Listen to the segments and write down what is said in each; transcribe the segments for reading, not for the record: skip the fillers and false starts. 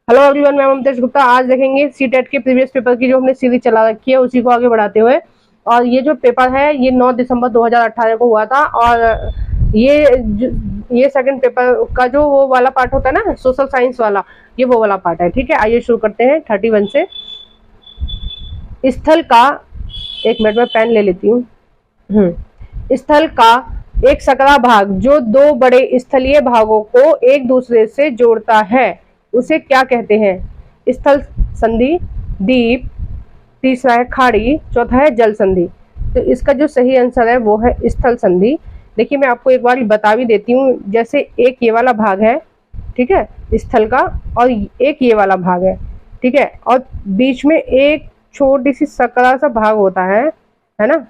Hello everyone, मैं ममतेज गुप्ता। आज देखेंगे सीटेट के प्रीवियस पेपर की जो हमने सीरीज चला रखी है उसी को आगे बढ़ाते हुए। और ये जो पेपर है ये 9 दिसंबर 2018 को हुआ था। और ये सेकंड पेपर का जो वो वाला पार्ट होता है ना, सोशल साइंस वाला, ये वो वाला पार्ट है। ठीक है, आइए शुरू करते हैं 31 से। स्थल का, एक मिनट में पेन ले लेती हूँ। स्थल का एक सकरा भाग जो दो बड़े स्थलीय भागों को एक दूसरे से जोड़ता है उसे क्या कहते हैं? स्थल संधि, द्वीप, तीसरा है खाड़ी, चौथा है जल संधि। तो इसका जो सही आंसर है वो है स्थल संधि। देखिए, मैं आपको एक बार बता भी देती हूँ। जैसे एक ये वाला भाग है, ठीक है, स्थल का, और एक ये वाला भाग है, ठीक है, और बीच में एक छोटी सी सकरा सा भाग होता है ना।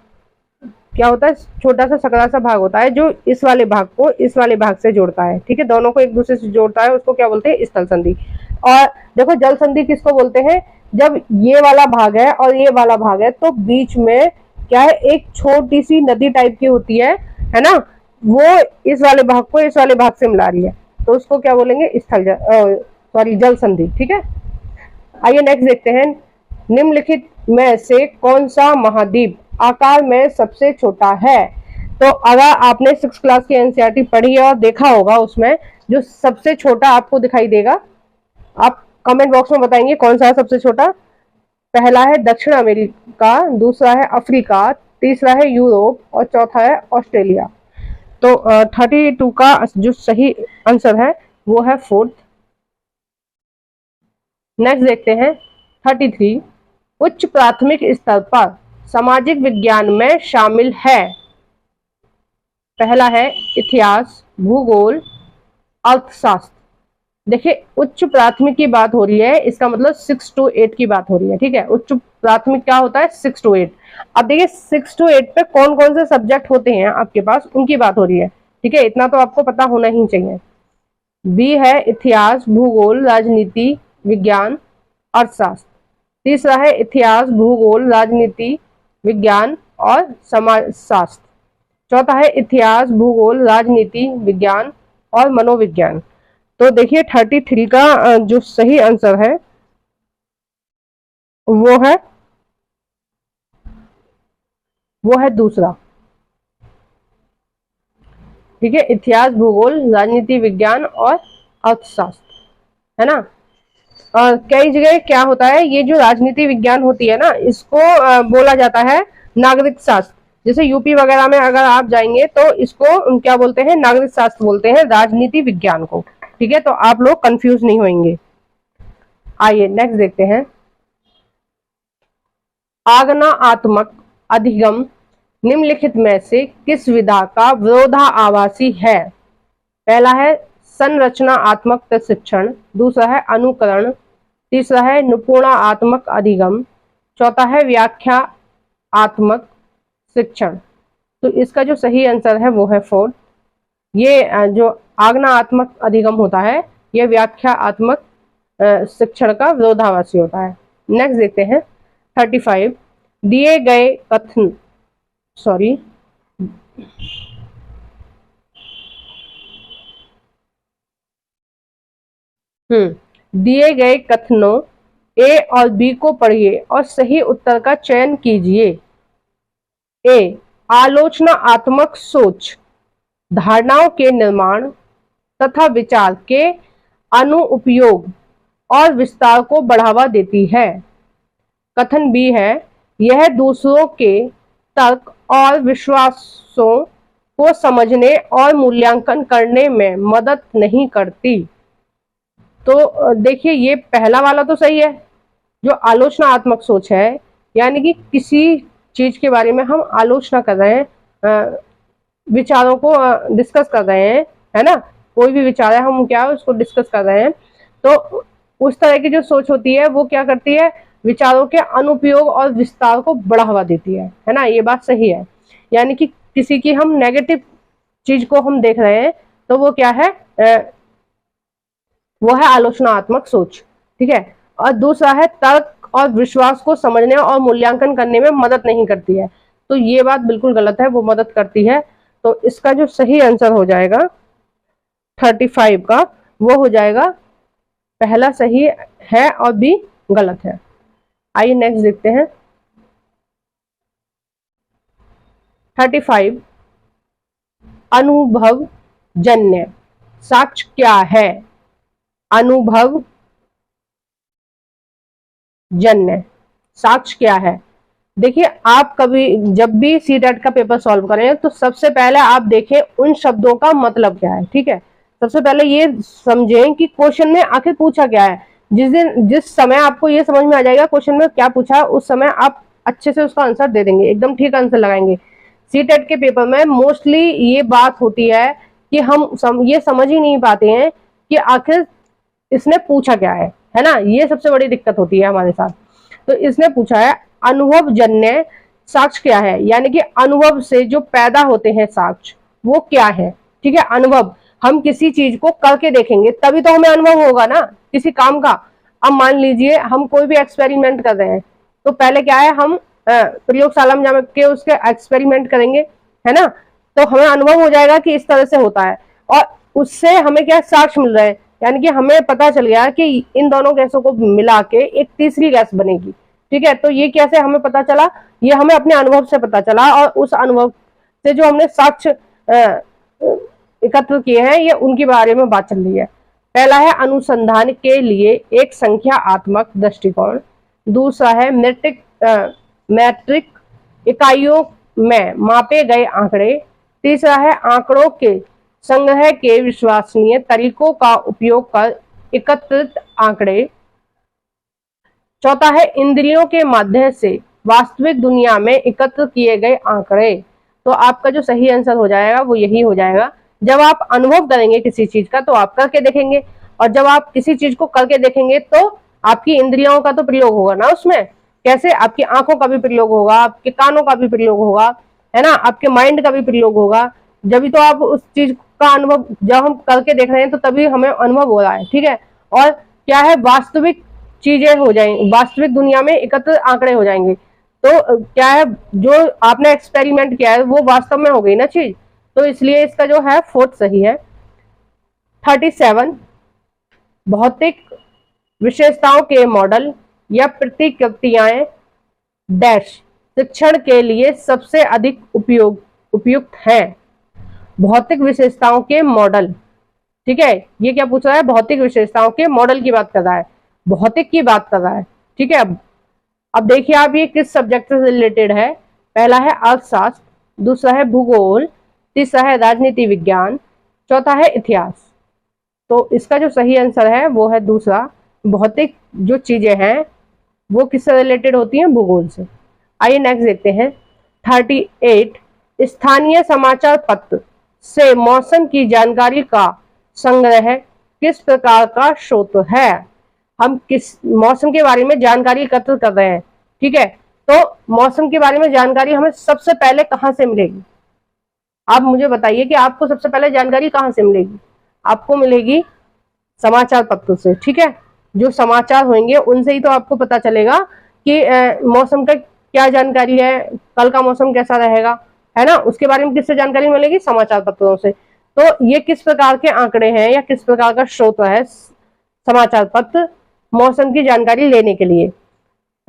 क्या होता है? छोटा सा सकरा सा भाग होता है जो इस वाले भाग को इस वाले भाग से जोड़ता है। ठीक है, दोनों को एक दूसरे से जोड़ता है, उसको क्या बोलते हैं? स्थल संधि। और देखो, जल संधि किसको बोलते हैं? जब ये वाला भाग है और ये वाला भाग है तो बीच में क्या है? एक छोटी सी नदी टाइप की होती है ना। वो इस वाले भाग को इस वाले भाग से मिला रही है, तो उसको क्या बोलेंगे? जल संधि। ठीक है, आइए नेक्स्ट देखते हैं। निम्नलिखित में से कौन सा महाद्वीप आकार में सबसे छोटा है? तो अगर आपने 6 क्लास की एनसीईआरटी पढ़ी है और देखा होगा, उसमें जो सबसे छोटा आपको दिखाई देगा, आप कमेंट बॉक्स में बताएंगे कौन सा है सबसे छोटा। पहला है दक्षिण अमेरिका, दूसरा है अफ्रीका, तीसरा है यूरोप और चौथा है ऑस्ट्रेलिया। तो 32 का जो सही आंसर है वो है फोर्थ। नेक्स्ट देखते हैं 33। उच्च प्राथमिक स्तर पर सामाजिक विज्ञान में शामिल है। पहला है इतिहास, भूगोल, अर्थशास्त्र। देखिए, उच्च प्राथमिक की बात हो रही है, इसका मतलब 6 to 8 की बात हो रही है। ठीक है, उच्च प्राथमिक क्या होता है? 6 to 8। अब देखिए 6 to 8 पे कौन कौन से सब्जेक्ट होते हैं आपके पास, उनकी बात हो रही है। ठीक है, इतना तो आपको पता होना ही चाहिए। बी है इतिहास, भूगोल, राजनीति विज्ञान, अर्थशास्त्र। तीसरा है इतिहास, भूगोल, राजनीति विज्ञान और समाजशास्त्र। चौथा है इतिहास, भूगोल, राजनीति विज्ञान और मनोविज्ञान। तो देखिए 33 का जो सही आंसर है वो है दूसरा। ठीक है, इतिहास, भूगोल, राजनीति विज्ञान और अर्थशास्त्र, है ना। और कई जगह क्या होता है, ये जो राजनीति विज्ञान होती है ना, इसको बोला जाता है नागरिक शास्त्र। जैसे यूपी वगैरह में अगर आप जाएंगे तो इसको क्या बोलते हैं? नागरिक शास्त्र बोलते हैं राजनीति विज्ञान को। ठीक है, तो आप लोग कंफ्यूज नहीं होंगे। आइए नेक्स्ट देखते हैं। आगमनात्मक अधिगम निम्नलिखित में से किस विधा का विरोधाभासी है? पहला है संरचनात्मक प्रशिक्षण, दूसरा है अनुकरण, तीसरा है निपुणात्मक अधिगम, चौथा है व्याख्यात्मक शिक्षण। तो इसका जो सही आंसर है वो है फोर्थ। ये जो आगमनात्मक अधिगम होता है ये व्याख्यात्मक शिक्षण का विरोधाभासी होता है। नेक्स्ट देखते हैं 35। दिए गए कथन दिए गए कथनों ए और बी को पढ़िए और सही उत्तर का चयन कीजिए। ए, आलोचनात्मक सोच धारणाओं के निर्माण तथा विचार के अनुपयोग और विस्तार को बढ़ावा देती है। कथन बी है, यह दूसरों के तर्क और विश्वासों को समझने और मूल्यांकन करने में मदद नहीं करती। तो देखिए, ये पहला वाला तो सही है। जो आलोचनात्मक सोच है, यानी कि किसी चीज के बारे में हम आलोचना कर रहे हैं, विचारों को डिस्कस कर रहे हैं, है ना। कोई भी विचार है, हम क्या उसको डिस्कस कर रहे हैं, तो उस तरह की जो सोच होती है वो क्या करती है? विचारों के अनुपयोग और विस्तार को बढ़ावा देती है ना। ये बात सही है। यानी कि किसी की हम नेगेटिव चीज को हम देख रहे हैं तो वो क्या है? वो है आलोचनात्मक सोच। ठीक है, और दूसरा है तर्क और विश्वास को समझने और मूल्यांकन करने में मदद नहीं करती है। तो ये बात बिल्कुल गलत है, वो मदद करती है। तो इसका जो सही आंसर हो जाएगा 35 का, वो हो जाएगा पहला सही है और बी गलत है। आइए नेक्स्ट देखते हैं। 35 अनुभव जन्य साक्ष्य क्या है? अनुभव जन्य साक्ष्य क्या है? देखिए, आप कभी जब भी सीटेट का पेपर सॉल्व करें तो सबसे पहले आप देखें उन शब्दों का मतलब क्या है। ठीक है, सबसे पहले ये समझें कि क्वेश्चन में आखिर पूछा क्या है। जिस समय आपको ये समझ में आ जाएगा क्वेश्चन में क्या पूछा, उस समय आप अच्छे से उसका आंसर दे देंगे, एकदम ठीक आंसर लगाएंगे। सीटेट के पेपर में मोस्टली ये बात होती है कि हम ये समझ ही नहीं पाते हैं कि आखिर इसने पूछा क्या है ना। ये सबसे बड़ी दिक्कत होती है हमारे साथ। तो इसने पूछा है अनुभव जन्य साक्ष्य क्या है, यानी कि अनुभव से जो पैदा होते हैं साक्ष्य वो क्या है। ठीक है, अनुभव, हम किसी चीज को करके देखेंगे तभी तो हमें अनुभव होगा ना किसी काम का। अब मान लीजिए हम कोई भी एक्सपेरिमेंट कर रहे हैं, तो पहले क्या है, हम प्रयोगशाला में जाके उसके एक्सपेरिमेंट करेंगे, है ना। तो हमें अनुभव हो जाएगा कि इस तरह से होता है, और उससे हमें क्या साक्ष्य मिल रहा है, यानी कि हमें पता चल गया कि इन दोनों गैसों को मिला के एक तीसरी गैस बनेगी। ठीक है, तो ये कैसे हमें पता चला? ये हमें अपने अनुभव से पता चला, और उस अनुभव से जो हमने साक्ष्य एकत्र किए हैं, ये उनके बारे में बात चल रही है। पहला है अनुसंधान के लिए एक संख्यात्मक दृष्टिकोण, दूसरा है मैट्रिक इकाइयों में मापे गए आंकड़े, तीसरा है आंकड़ों के संग्रह के विश्वसनीय तरीकों का उपयोग कर एकत्रित आंकड़े, चौथा है इंद्रियों के माध्यम से वास्तविक दुनिया में एकत्र किए गए आंकड़े। तो आपका जो सही आंसर हो जाएगा वो यही हो जाएगा। जब आप अनुभव करेंगे किसी चीज का तो आप करके देखेंगे, और जब आप किसी चीज को करके देखेंगे तो आपकी इंद्रियों का तो प्रयोग होगा ना उसमें। कैसे? आपकी आंखों का भी प्रयोग होगा, आपके कानों का भी प्रयोग होगा, है ना, आपके माइंड का भी प्रयोग होगा। जब तो आप उस चीज का अनुभव, जब हम करके देख रहे हैं तो तभी हमें अनुभव हो रहा है। ठीक है, और क्या है, वास्तविक चीजें हो जाएंगी, वास्तविक दुनिया में एकत्र आंकड़े हो जाएंगे। तो क्या है, जो आपने एक्सपेरिमेंट किया है वो वास्तव में हो गई ना चीज, तो इसलिए इसका जो है फोर्थ सही है। 37 भौतिक विशेषताओं के मॉडल या प्रतिकृतियां डैश शिक्षण के लिए सबसे अधिक उपयुक्त हैं। भौतिक विशेषताओं के मॉडल, ठीक है, ये क्या पूछ रहा है, भौतिक विशेषताओं के मॉडल की बात कर रहा है, भौतिक की बात कर रहा है। ठीक है, अब देखिए आप ये किस सब्जेक्ट से रिलेटेड है। पहला है अर्थशास्त्र, दूसरा है भूगोल, तीसरा है राजनीति विज्ञान, चौथा है इतिहास। तो इसका जो सही आंसर है वो है दूसरा। भौतिक जो चीजें हैं वो किससे रिलेटेड होती हैं, भूगोल से। आइए नेक्स्ट देखते हैं। 38 स्थानीय समाचार पत्र से मौसम की जानकारी का संग्रह किस प्रकार का स्रोत है। हम किस मौसम के बारे में जानकारी एकत्र कर रहे हैं, ठीक है, तो मौसम के बारे में जानकारी हमें सबसे पहले कहां से मिलेगी? आप मुझे बताइए कि आपको सबसे पहले जानकारी कहां से मिलेगी? आपको मिलेगी समाचार पत्र से। ठीक है, जो समाचार होंगे उनसे ही तो आपको पता चलेगा कि मौसम का क्या जानकारी है, कल का मौसम कैसा रहेगा, है ना। उसके बारे में किससे जानकारी मिलेगी? समाचार पत्रों से। तो ये किस प्रकार के आंकड़े हैं या किस प्रकार का स्रोत है समाचार पत्र मौसम की जानकारी लेने के लिए?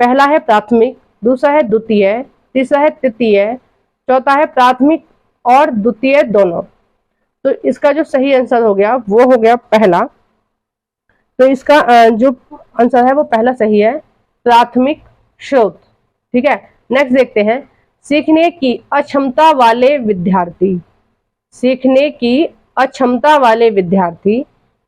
पहला है प्राथमिक, दूसरा है द्वितीय, तीसरा है तृतीय, चौथा है प्राथमिक और द्वितीय दोनों। तो इसका जो सही आंसर हो गया वो हो गया पहला। तो इसका जो आंसर है वो पहला सही है, प्राथमिक स्रोत। ठीक है, नेक्स्ट देखते हैं। सीखने की अक्षमता वाले विद्यार्थी, सीखने की अक्षमता वाले विद्यार्थी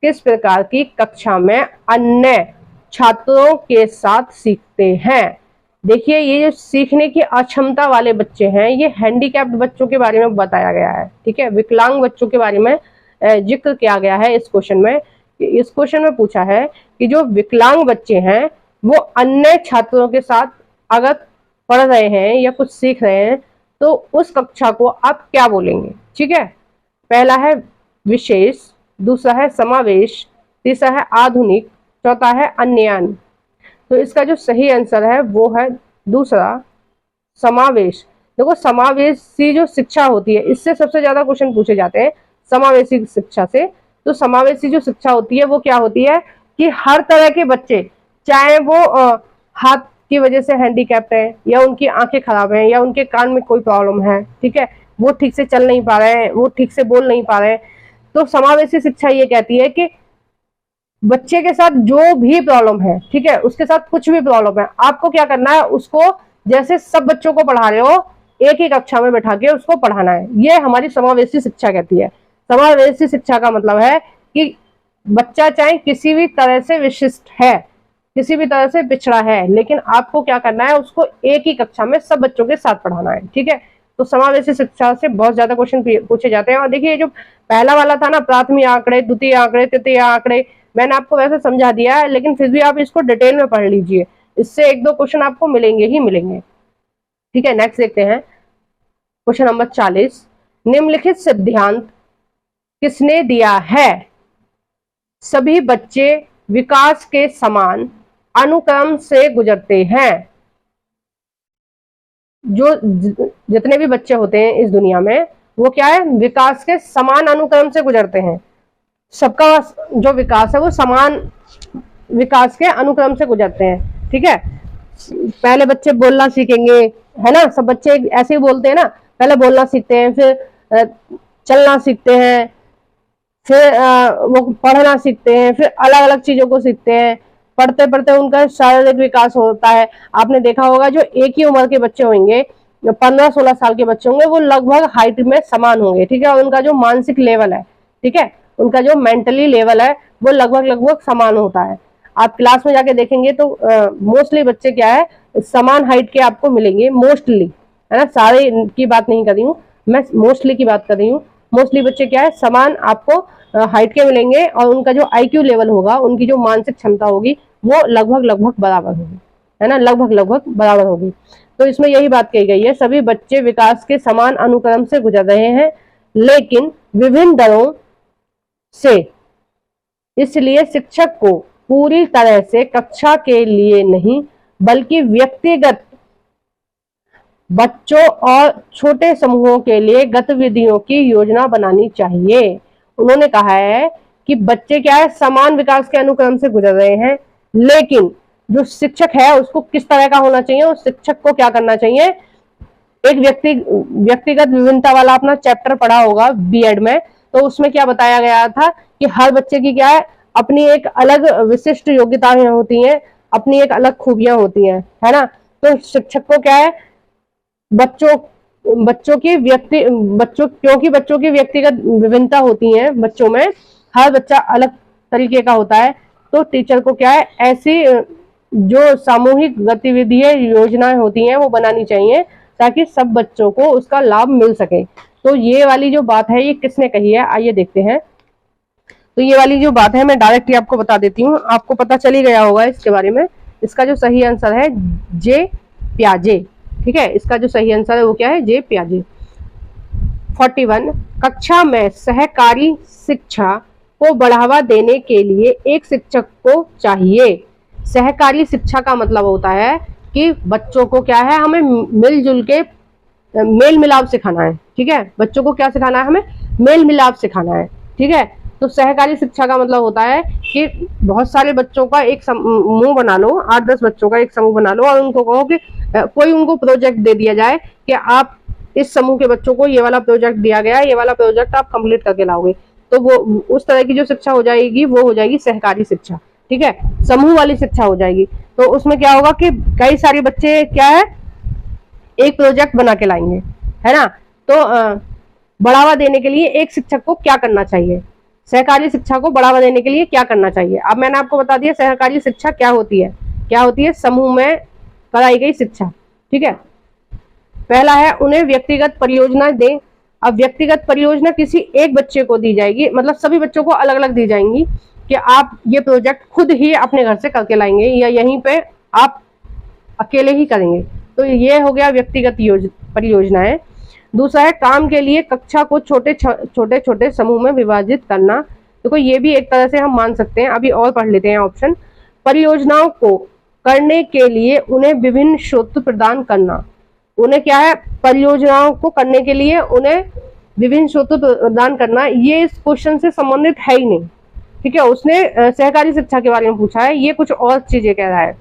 किस प्रकार की कक्षा में अन्य छात्रों के साथ सीखते हैं। देखिए, ये जो सीखने की अक्षमता वाले बच्चे हैं ये हैंडीकैप्ड बच्चों के बारे में बताया गया है। ठीक है, विकलांग बच्चों के बारे में जिक्र किया गया है इस क्वेश्चन में। इस क्वेश्चन में पूछा है कि जो विकलांग बच्चे हैं वो अन्य छात्रों के साथ अगर पढ़ रहे हैं या कुछ सीख रहे हैं तो उस कक्षा को आप क्या बोलेंगे। ठीक है, पहला है विशेष, दूसरा है समावेश, तीसरा है आधुनिक, चौथा है अन्यान। तो इसका जो सही आंसर है वो है दूसरा, समावेश। देखो, समावेशी जो शिक्षा होती है इससे सबसे ज्यादा क्वेश्चन पूछे जाते हैं समावेशी शिक्षा से। तो समावेशी जो शिक्षा होती है वो क्या होती है कि हर तरह के बच्चे, चाहे वो हाथ की वजह से हैंडीकैप्ड है, या उनकी आंखें खराब हैं, या उनके कान में कोई प्रॉब्लम है, ठीक है, वो ठीक से चल नहीं पा रहे हैं, वो ठीक से बोल नहीं पा रहे हैं, तो समावेशी शिक्षा ये कहती है कि बच्चे के साथ जो भी प्रॉब्लम है, ठीक है, उसके साथ कुछ भी प्रॉब्लम है, आपको क्या करना है, उसको जैसे सब बच्चों को पढ़ा रहे हो एक ही कक्षा में बैठा के उसको पढ़ाना है। ये हमारी समावेशी शिक्षा कहती है। समावेशी शिक्षा का मतलब है कि बच्चा चाहे किसी भी तरह से विशिष्ट है, किसी भी तरह से पिछड़ा है, लेकिन आपको क्या करना है, उसको एक ही कक्षा में सब बच्चों के साथ पढ़ाना है, ठीक है। तो समावेशी शिक्षा से बहुत ज्यादा क्वेश्चन पूछे जाते हैं। और देखिए, जो पहला वाला था ना, प्राथमिक आंकड़े, द्वितीय आंकड़े, तृतीय आंकड़े, मैंने आपको वैसे समझा दिया है, लेकिन फिर भी आप इसको डिटेल में पढ़ लीजिए, इससे एक दो क्वेश्चन आपको मिलेंगे ही मिलेंगे, ठीक है। नेक्स्ट देखते हैं क्वेश्चन नंबर 40। निम्नलिखित सिद्धांत किसने दिया है? सभी बच्चे विकास के समान अनुक्रम से गुजरते हैं। जो जितने भी बच्चे होते हैं इस दुनिया में, वो क्या है, विकास के समान अनुक्रम से गुजरते हैं। सबका जो विकास है वो समान विकास के अनुक्रम से गुजरते हैं, ठीक है। पहले बच्चे बोलना सीखेंगे, है ना, सब बच्चे ऐसे ही बोलते हैं ना, पहले बोलना सीखते हैं, फिर चलना सीखते हैं, फिर वो पढ़ना सीखते हैं, फिर अलग अलग चीजों को सीखते हैं। पढ़ते पढ़ते उनका शारीरिक विकास होता है। आपने देखा होगा जो एक ही उम्र के बच्चे होंगे, 15-16 साल के बच्चे होंगे, वो लगभग हाइट में समान होंगे, ठीक है। और उनका जो मानसिक लेवल है, ठीक है, उनका जो मेंटली लेवल है वो लगभग समान होता है। आप क्लास में जाके देखेंगे तो मोस्टली बच्चे क्या है, समान हाइट के आपको मिलेंगे, मोस्टली, है ना, सारे की बात नहीं कर रही हूँ मैं, मोस्टली की बात कर रही हूँ। मोस्टली बच्चे क्या है, समान आपको हाइट के मिलेंगे, और उनका जो IQ लेवल होगा, उनकी जो मानसिक क्षमता होगी, वो लगभग बराबर होगी, है ना, लगभग बराबर होगी। तो इसमें यही बात कही गई है, सभी बच्चे विकास के समान अनुक्रम से गुजर रहे हैं, लेकिन विभिन्न दरों से। इसलिए शिक्षक को पूरी तरह से कक्षा के लिए नहीं, बल्कि व्यक्तिगत बच्चों और छोटे समूहों के लिए गतिविधियों की योजना बनानी चाहिए। उन्होंने कहा है कि बच्चे क्या है, समान विकास के अनुक्रम से गुजर रहे हैं, लेकिन जो शिक्षक है उसको किस तरह का होना चाहिए, उस शिक्षक को क्या करना चाहिए, एक व्यक्तिगत विभिन्नता वाला अपना चैप्टर पढ़ा होगा बीएड में, तो उसमें क्या बताया गया था कि हर बच्चे की क्या है, अपनी एक अलग विशिष्ट योग्यताएं होती हैं, अपनी एक अलग खूबियां होती हैं, है ना। तो शिक्षक को क्या है, बच्चों की व्यक्तिगत विभिन्नता होती है, बच्चों में हर बच्चा अलग तरीके का होता है, तो टीचर को क्या है, ऐसी जो सामूहिक गतिविधियां योजनाएं होती हैं वो बनानी चाहिए, ताकि सब बच्चों को उसका लाभ मिल सके। तो ये वाली जो बात है ये किसने कही है, आइए देखते हैं। तो ये वाली जो बात है मैं डायरेक्टली आपको बता देती हूँ, आपको पता चल ही गया होगा इसके बारे में। इसका जो सही आंसर है जे प्याजे, ठीक है, इसका जो सही आंसर है वो क्या है, जे प्याजे। 41। कक्षा में सहकारी शिक्षा को बढ़ावा देने के लिए एक शिक्षक को चाहिए। सहकारी शिक्षा का मतलब होता है कि बच्चों को क्या है, हमें मिलजुल के मेल मिलाप सिखाना है, ठीक है। बच्चों को क्या सिखाना है, हमें मेल मिलाप सिखाना है, ठीक है। तो सहकारी शिक्षा का मतलब होता है कि बहुत सारे बच्चों का एक समूह बना लो, 8-10 बच्चों का एक समूह बना लो, और उनको कहो कि कोई उनको प्रोजेक्ट दे दिया जाए कि आप इस समूह के बच्चों को ये वाला प्रोजेक्ट दिया गया है, ये वाला प्रोजेक्ट आप कंप्लीट करके लाओगे। तो वो उस तरह की जो शिक्षा हो जाएगी वो हो जाएगी सहकारी शिक्षा, ठीक है, समूह वाली शिक्षा हो जाएगी। तो उसमें क्या होगा कि कई सारे बच्चे क्या है, एक प्रोजेक्ट बना के लाएंगे, है ना। तो बढ़ावा देने के लिए एक शिक्षक को क्या करना चाहिए, सहकारी शिक्षा को बढ़ावा देने के लिए क्या करना चाहिए। अब मैंने आपको बता दिया सहकारी शिक्षा क्या होती है, क्या होती है, समूह में कराई गई शिक्षा, ठीक है। पहला है, उन्हें व्यक्तिगत परियोजना दें। अब व्यक्तिगत परियोजना किसी एक बच्चे को दी जाएगी, मतलब सभी बच्चों को अलग अलग दी जाएंगी कि आप ये प्रोजेक्ट खुद ही अपने घर से करके लाएंगे, या यहीं पे आप अकेले ही करेंगे। तो ये हो गया व्यक्तिगत परियोजनाएं। दूसरा है, काम के लिए कक्षा को छोटे छोटे समूह में विभाजित करना। देखो ये भी एक तरह से हम मान सकते हैं, अभी और पढ़ लेते हैं ऑप्शन। परियोजनाओं को करने के लिए उन्हें विभिन्न स्रोत प्रदान करना। उन्हें क्या है, परियोजनाओं को करने के लिए उन्हें विभिन्न स्रोत प्रदान करना। ये इस क्वेश्चन से संबंधित है ही नहीं, ठीक है, उसने सहकारी शिक्षा के बारे में पूछा है, ये कुछ और चीजें कह रहा है।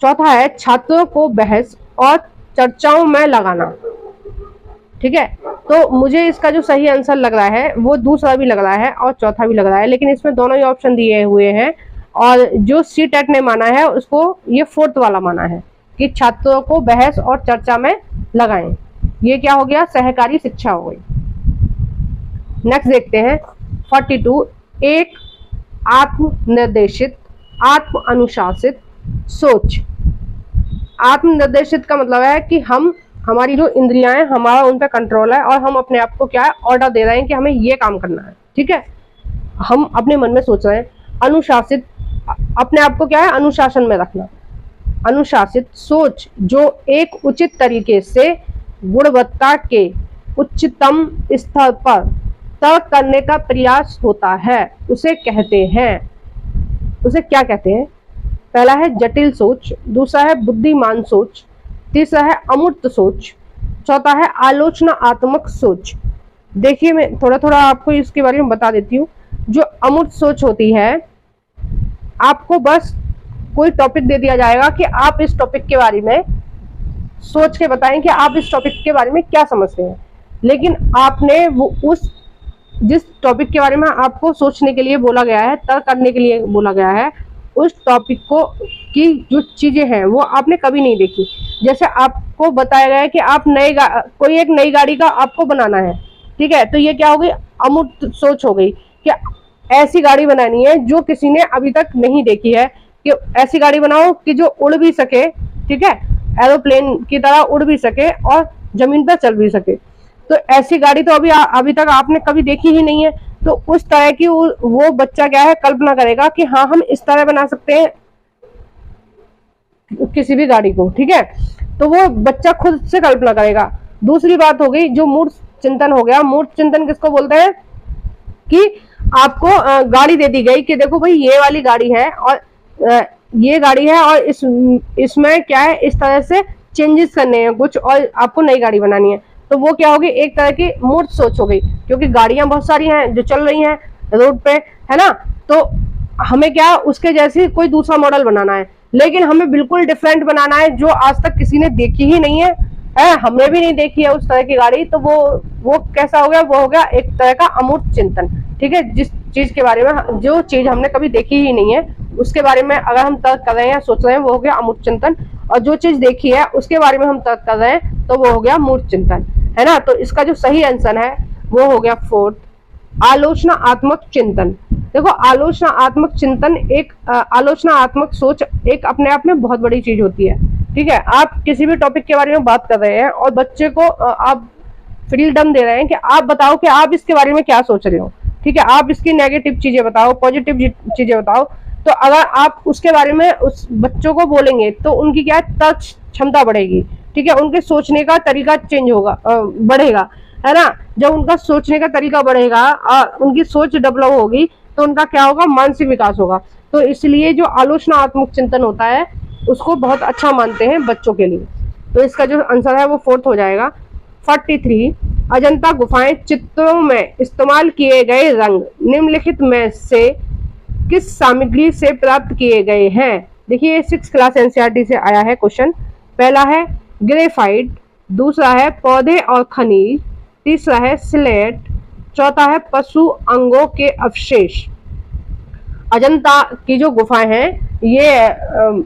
चौथा है छात्रों को बहस और चर्चाओं में लगाना। ठीक है, तो मुझे इसका जो सही आंसर लग रहा है वो दूसरा भी लग रहा है और चौथा भी लग रहा है, लेकिन इसमें दोनों ही ऑप्शन दिए हुए हैं और जो सीटेट ने माना है उसको ये फोर्थ वाला माना है कि छात्रों को बहस और चर्चा में लगाएं। ये क्या हो गया, सहकारी शिक्षा हो गई। नेक्स्ट देखते हैं 42, एक आत्मनिर्देशित आत्म अनुशासित सोच। आत्मनिर्देशित का मतलब है कि हम, हमारी जो इंद्रियां हैं हमारा उन पर कंट्रोल है और हम अपने आप को क्या है ऑर्डर दे रहे हैं कि हमें ये काम करना है। ठीक है, हम अपने मन में सोच रहे हैं। अनुशासित, अपने आप को क्या है अनुशासन में रखना। अनुशासित सोच जो एक उचित तरीके से गुणवत्ता के उच्चतम स्तर पर तर्क करने का प्रयास होता है उसे कहते हैं, उसे क्या कहते हैं? पहला है जटिल सोच, दूसरा है बुद्धिमान सोच, तीसरा है अमूर्त सोच, चौथा है आलोचनात्मक सोच। देखिए मैं थोड़ा थोड़ा आपको इसके बारे में बता देती हूँ। जो अमूर्त सोच होती है, आपको बस कोई टॉपिक दे दिया जाएगा कि आप इस टॉपिक के बारे में सोच के बताएं कि आप इस टॉपिक के बारे में क्या समझते हैं, लेकिन आपने वो उस जिस टॉपिक के बारे में आपको सोचने के लिए बोला गया है, तर्क करने के लिए बोला गया है, उस टॉपिक को की जो चीजें हैं वो आपने कभी नहीं देखी। जैसे आपको बताया गया है कि आप कोई एक नई गाड़ी का आपको बनाना है, ठीक है, तो ये क्या हो गई, अमूर्त सोच हो गई कि ऐसी गाड़ी बनानी है जो किसी ने अभी तक नहीं देखी है, कि ऐसी गाड़ी बनाओ कि जो उड़ भी सके, ठीक है, एरोप्लेन की तरह उड़ भी सके और जमीन पर चल भी सके। तो ऐसी गाड़ी तो अभी तक आपने कभी देखी ही नहीं है। तो उस तरह की वो बच्चा क्या है कल्पना करेगा कि हाँ हम इस तरह बना सकते हैं किसी भी गाड़ी को। ठीक है, तो वो बच्चा खुद से कल्पना करेगा। दूसरी बात हो गई जो मूर्त चिंतन हो गया। मूर्त चिंतन किसको बोलते हैं? कि आपको गाड़ी दे दी गई कि देखो भाई ये वाली गाड़ी है और ये गाड़ी है और इसमें क्या है इस तरह से चेंजेस करने हैं कुछ और आपको नई गाड़ी बनानी है। तो वो क्या होगी, एक तरह की मूर्त सोच हो गई, क्योंकि गाड़ियां बहुत सारी हैं जो चल रही हैं रोड पे, है ना। तो हमें क्या उसके जैसी कोई दूसरा मॉडल बनाना है, लेकिन हमें बिल्कुल डिफरेंट बनाना है जो आज तक किसी ने देखी ही नहीं है, हमने भी नहीं देखी है उस तरह की गाड़ी। तो वो कैसा हो गया, वो हो गया एक तरह का अमूर्त चिंतन। ठीक है, जिस चीज के बारे में, जो चीज हमने कभी देखी ही नहीं है उसके बारे में अगर हम तर्क कर रहे हैं या सोच रहे हैं, वो हो गया अमूर्त चिंतन। और जो चीज देखी है उसके बारे में हम तर्क कर रहे हैं तो वो हो गया मूर्त चिंतन, है ना। तो इसका जो सही आंसर है वो हो गया फोर्थ, आलोचनात्मक चिंतन। देखो आलोचनात्मक चिंतन एक आलोचनात्मक सोच एक अपने आप में बहुत बड़ी चीज होती है। ठीक है, आप किसी भी टॉपिक के बारे में बात कर रहे हैं और बच्चे को आप फ्रीडम दे रहे हैं कि आप बताओ कि आप इसके बारे में क्या सोच रहे हो। ठीक है, आप इसकी नेगेटिव चीजें बताओ, पॉजिटिव चीजें बताओ। तो अगर आप उसके बारे में उस बच्चों को बोलेंगे तो उनकी क्या तर्क क्षमता बढ़ेगी। ठीक है, उनके सोचने का तरीका चेंज होगा, बढ़ेगा, है ना। जब उनका सोचने का तरीका बढ़ेगा और उनकी सोच डेवलप होगी तो उनका क्या होगा, मानसिक विकास होगा। तो इसलिए जो आलोचनात्मक चिंतन होता है उसको बहुत अच्छा मानते हैं बच्चों के लिए। तो इसका जो आंसर है वो फोर्थ हो जाएगा। 43, अजंता गुफाएं चित्रों में इस्तेमाल किए गए रंग निम्नलिखित में से किस सामग्री से प्राप्त किए गए हैं? देखिए 6th क्लास एनसीईआरटी से आया है क्वेश्चन। पहला है ग्रेफाइट, दूसरा है पौधे और खनिज, तीसरा है स्लेट, चौथा है पशु अंगों के अवशेष। अजंता की जो गुफाएं हैं ये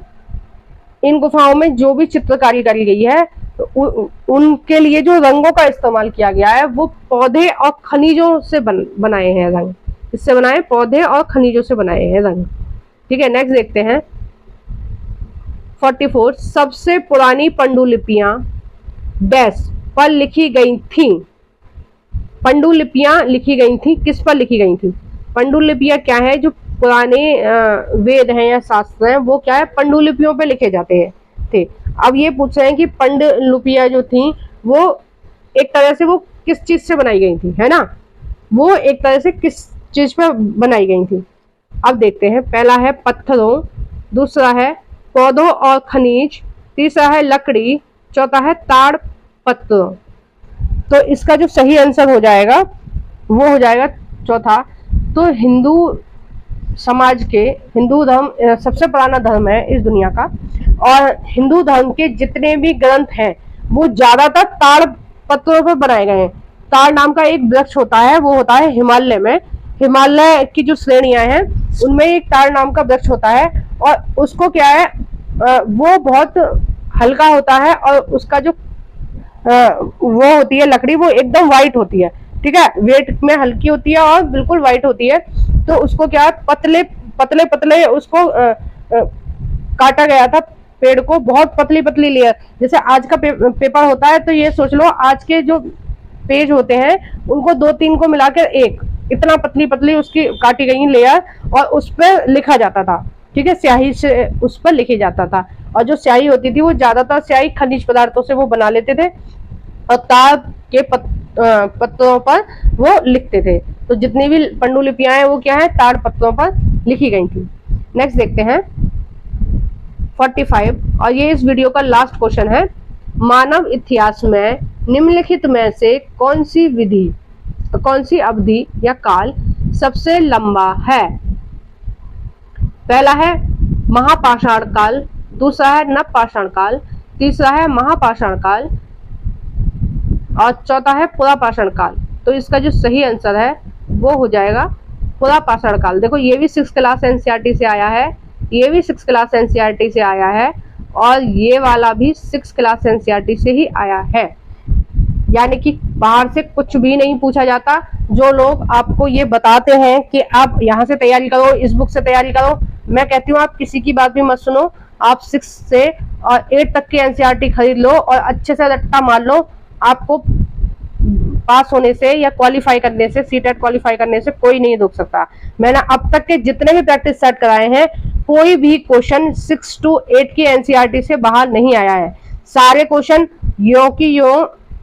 इन गुफाओं में जो भी चित्रकारी करी गई है उनके लिए जो रंगों का इस्तेमाल किया गया है वो पौधे और खनिजों से बनाए हैं रंग। इससे बनाए, पौधे और खनिजों से बनाए हैं रंग। ठीक है, नेक्स्ट देखते हैं 44, सबसे पुरानी पांडुलिपियां डैश पर लिखी गई थी। पांडुलिपियां लिखी गई थी, किस पर लिखी गई थी? पांडुलिपियां क्या है, जो पुराने वेद हैं या शास्त्र हैं वो क्या है पांडुलिपियों पे लिखे जाते हैं थे। अब ये पूछ रहे हैं कि पांडुलिपियां जो थी वो एक तरह से वो किस चीज से बनाई गई थी, है ना, वो एक तरह से किस चीज पर बनाई गई थी। अब देखते हैं, पहला है पत्थरों, दूसरा है पौधों और खनिज, तीसरा है लकड़ी, चौथा है ताड़ पत्रों। तो इसका जो सही आंसर हो जाएगा वो हो जाएगा चौथा, तो हिंदू समाज के, हिंदू धर्म सबसे पुराना धर्म है इस दुनिया का, और हिंदू धर्म के जितने भी ग्रंथ हैं वो ज्यादातर ताड़ पत्रों पर बनाए गए हैं। ताड़ नाम का एक वृक्ष होता है, वो होता है हिमालय में। हिमालय की जो श्रेणियां हैं उनमें एक ताड़ नाम का वृक्ष होता है, और उसको क्या है, वो बहुत हल्का होता है, और उसका जो वो होती है लकड़ी, वो एकदम व्हाइट होती है, ठीक है, वेट में हल्की होती है और बिल्कुल व्हाइट होती है। तो उसको क्या है, पतले पतले पतले उसको काटा गया था, पेड़ को बहुत पतली पतली लेयर, जैसे आज का पेपर होता है, तो ये सोच लो आज के जो पेज होते हैं उनको 2-3 को मिलाकर एक, इतना पतली पतली उसकी काटी गई लेयर, और उस पर लिखा जाता था, ठीक है, स्याही से उस पर लिखी जाता था। और जो स्याही होती थी वो ज्यादातर स्याही खनिज पदार्थों से वो बना लेते थे, और ताड़ के पत्तों पर वो लिखते थे। तो जितनी भी पांडुलिपियां हैं वो क्या है, ताड़ पत्तों पर लिखी गई थी। नेक्स्ट देखते हैं 45, और ये इस वीडियो का लास्ट क्वेश्चन है। मानव इतिहास में निम्नलिखित में से कौन सी अवधि या काल सबसे लंबा है? पहला है महापाषाण काल, दूसरा है नवपाषाण काल, तीसरा है महापाषाण काल, और चौथा है पुरापाषाण काल। तो इसका जो सही आंसर है वो हो जाएगा पुरापाषाण काल। देखो ये भी 6th क्लास एनसीईआरटी से आया है, ये भी 6th क्लास एनसीईआरटी से आया है, और ये वाला भी 6th क्लास एनसीईआरटी से ही आया है। यानी कि बाहर से कुछ भी नहीं पूछा जाता। जो लोग आपको ये बताते हैं कि आप यहाँ से तैयारी करो, इस बुक से तैयारी करो, मैं कहती हूँ आप किसी की बात भी मत सुनो। आप 6 से और 8 तक की एनसीईआरटी खरीद लो और अच्छे से रट्टा मार लो। आपको पास होने से या क्वालिफाई करने से, सीटेट क्वालिफाई करने से कोई नहीं रोक सकता। मैंने अब तक के जितने भी प्रैक्टिस सेट कराए हैं, कोई भी क्वेश्चन 6 to 8 की एनसीईआरटी से बाहर नहीं आया है। सारे क्वेश्चन यो की यो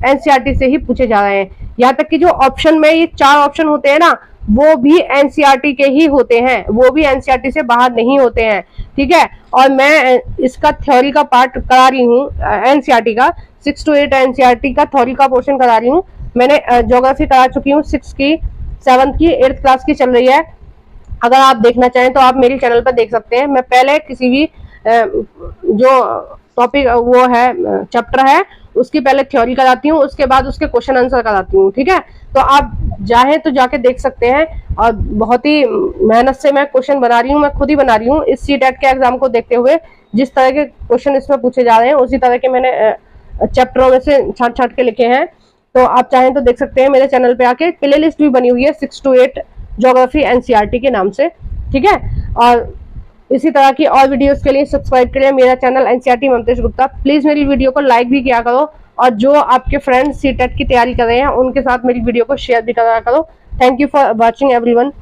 एनसीईआरटी से ही पूछे जा रहे हैं। यहाँ तक कि जो ऑप्शन में ये 4 ऑप्शन होते हैं ना, वो भी एनसीईआरटी के ही होते हैं, वो भी एनसीईआरटी से बाहर नहीं होते हैं, ठीक है। और मैं इसका थ्योरी का पार्ट करा रही हूँ, एनसीईआरटी का 6 to 8 एनसीईआरटी का थ्योरी का पोर्शन करा रही हूँ। मैंने ज्योग्राफी करा चुकी हूँ, 6 की, 7th की, 8th क्लास की चल रही है। अगर आप देखना चाहें तो आप मेरे चैनल पर देख सकते हैं। मैं पहले किसी भी जो टॉपिक वो है चैप्टर है उसकी पहले थ्योरी कराती हूँ, उसके बाद उसके क्वेश्चन आंसर कराती हूँ, ठीक है। तो आप चाहें तो जाके देख सकते हैं। और बहुत ही मेहनत से मैं क्वेश्चन बना रही हूँ, मैं खुद ही बना रही हूँ इस सीटेट के एग्जाम को देखते हुए। जिस तरह के क्वेश्चन इसमें पूछे जा रहे हैं उसी तरह के मैंने चैप्टरों में से छाट के लिखे हैं। तो आप चाहें तो देख सकते हैं, मेरे चैनल पे आके प्ले लिस्ट भी बनी हुई है 6 to 8 ज्योग्राफी एनसीईआरटी के नाम से, ठीक है। और इसी तरह की और वीडियोस के लिए सब्सक्राइब करें मेरा channel NCERT Mamtesh Gupta. Please मेरी वीडियो को लाइक भी किया करो, और जो आपके फ्रेंड्स सीटेट की तैयारी कर रहे हैं उनके साथ मेरी वीडियो को शेयर भी करा करो। Thank you for watching everyone.